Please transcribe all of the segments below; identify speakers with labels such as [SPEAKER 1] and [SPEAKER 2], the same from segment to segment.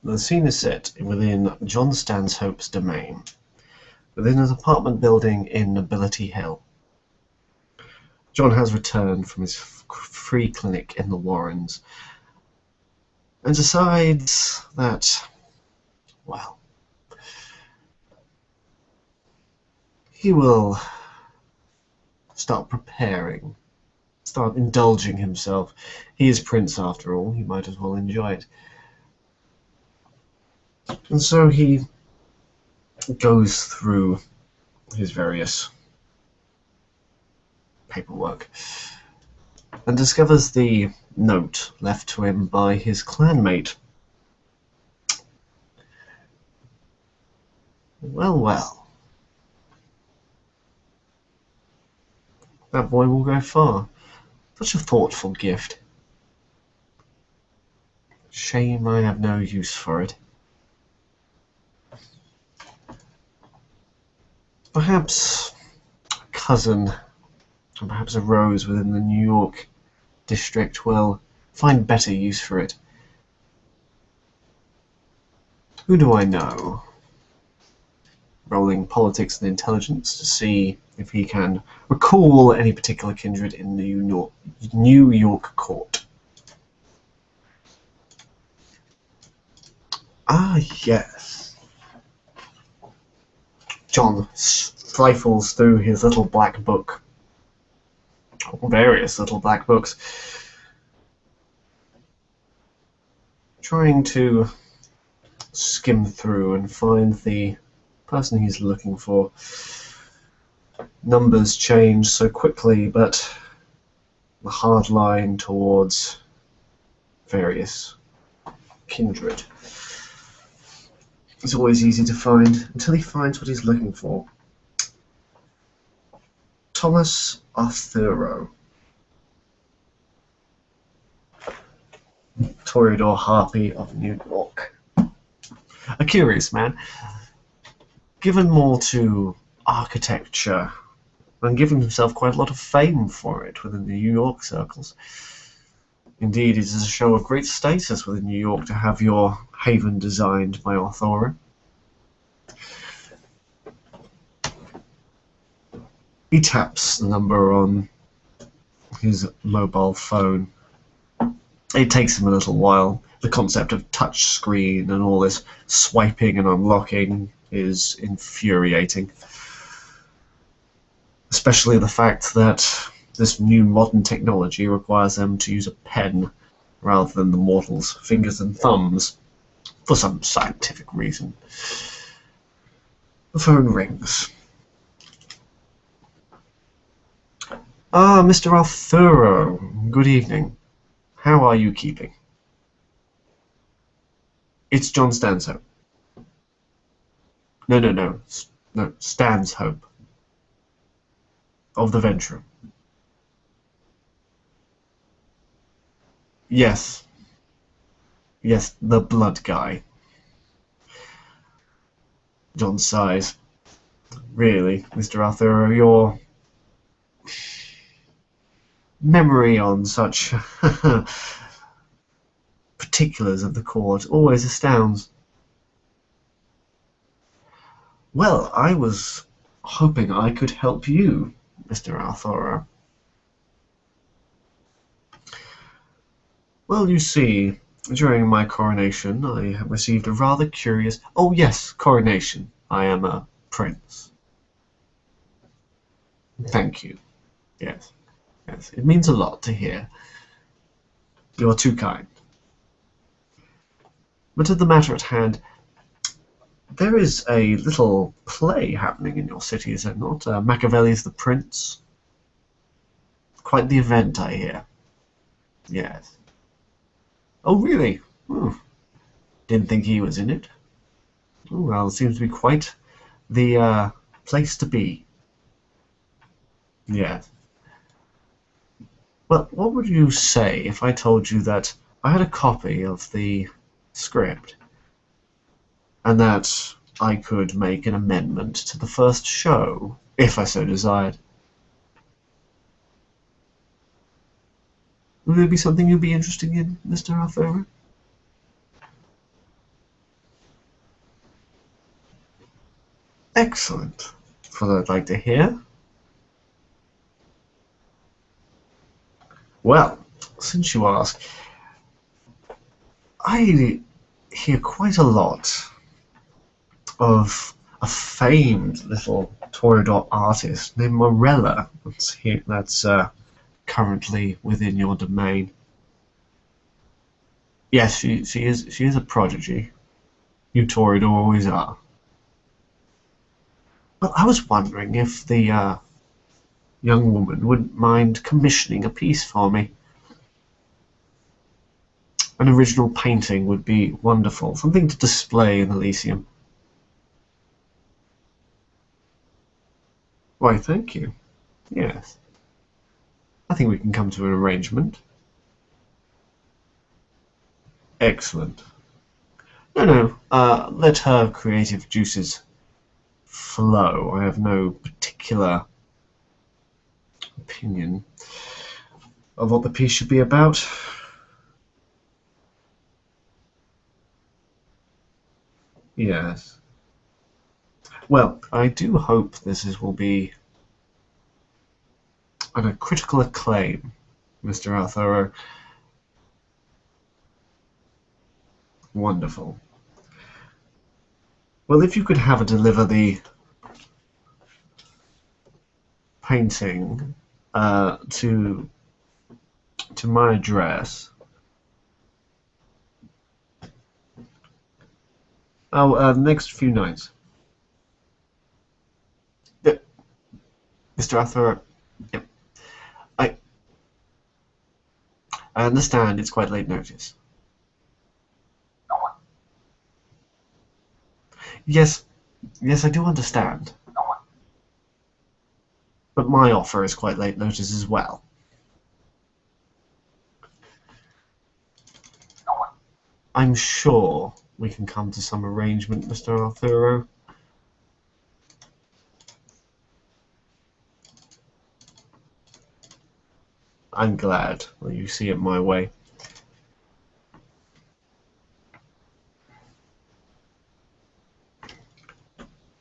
[SPEAKER 1] The scene is set within John Stanhope's domain, within his apartment building in Nobility Hill. John has returned from his free clinic in the Warrens and decides that, well, he will start preparing, start indulging himself. He is Prince after all, he might as well enjoy it. And so he goes through his various paperwork and discovers the note left to him by his clanmate. Well, well. That boy will go far. Such a thoughtful gift. Shame I have no use for it. Perhaps a cousin, or perhaps a rose within the New York district will find better use for it. Who do I know? Rolling politics and intelligence to see if he can recall any particular kindred in the New York court. Ah, yes. John rifles through his little black book, various little black books, trying to skim through and find the person he's looking for. Numbers change so quickly, but the hard line towards various kindred is always easy to find until he finds what he's looking for. Thomas Arthuro, Toreador Harpy of New York. A curious man, given more to architecture and giving himself quite a lot of fame for it within the New York circles. Indeed, it is a show of great status within New York to have your haven designed by Arthuro. He taps the number on his mobile phone. It takes him a little while. The concept of touch screen and all this swiping and unlocking is infuriating. Especially the fact that this new modern technology requires them to use a pen rather than the mortal's fingers and thumbs for some scientific reason. The phone rings. Ah, Mr. Arthuro, good evening. How are you keeping? It's John Stanhope. No, Stanhope. Of the Ventrum. Yes. Yes, the blood guy. John sighs. Really, Mr. Arthuro, your memory on such particulars of the court always astounds. Well, I was hoping I could help you, Mr. Arthuro. Well, you see, during my coronation I have received a rather curious... Oh yes, coronation. I am a prince. Thank you. Yes. Yes, it means a lot to hear. You're too kind. But to the matter at hand, there is a little play happening in your city, is there not? Machiavelli's The Prince. Quite the event, I hear. Yes. Oh, really? Didn't think he was in it. Oh, well, it seems to be quite the place to be. Yes. Well, what would you say if I told you that I had a copy of the script and that I could make an amendment to the first show, if I so desired? Would there be something you'd be interested in, Mr. Arthur? Excellent. That's what I'd like to hear. Well, since you ask, I hear quite a lot of a famed little Toreador artist named Morella that's currently within your domain. Yes, she is a prodigy. You Toreador always are. Well, I was wondering if the young woman wouldn't mind commissioning a piece for me. An original painting would be wonderful, something to display in Elysium. Why, thank you. Yes, I think we can come to an arrangement. Excellent. No, no, let her creative juices flow. I have no particular opinion of what the piece should be about. Yes. Well, I do hope will be a critical acclaim, Mr. Arthur. Wonderful. Well, if you could have her deliver the painting to my address. Oh, next few nights. Yep. Mr. Arthur. Yep. I I understand it's quite late notice. Yes, yes, I do understand. But my offer is quite late notice as well. I'm sure we can come to some arrangement, Mr. Arthuro. I'm glad that you see it my way.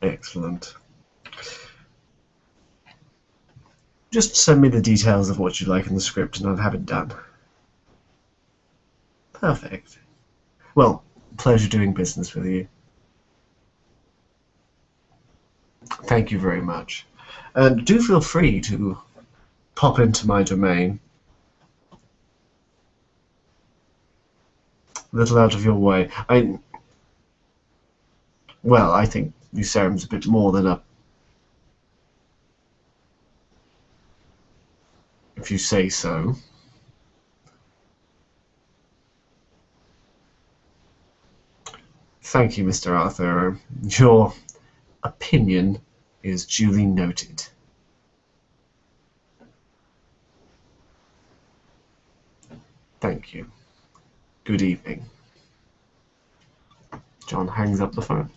[SPEAKER 1] Excellent. Just send me the details of what you'd like in the script and I'll have it done. Perfect. Well, pleasure doing business with you. Thank you very much. And do feel free to pop into my domain. A little out of your way. Well, I think Lucerium's a bit more than a... if you say so. Thank you, Mr. Arthur. Your opinion is duly noted. Thank you. Good evening. John hangs up the phone.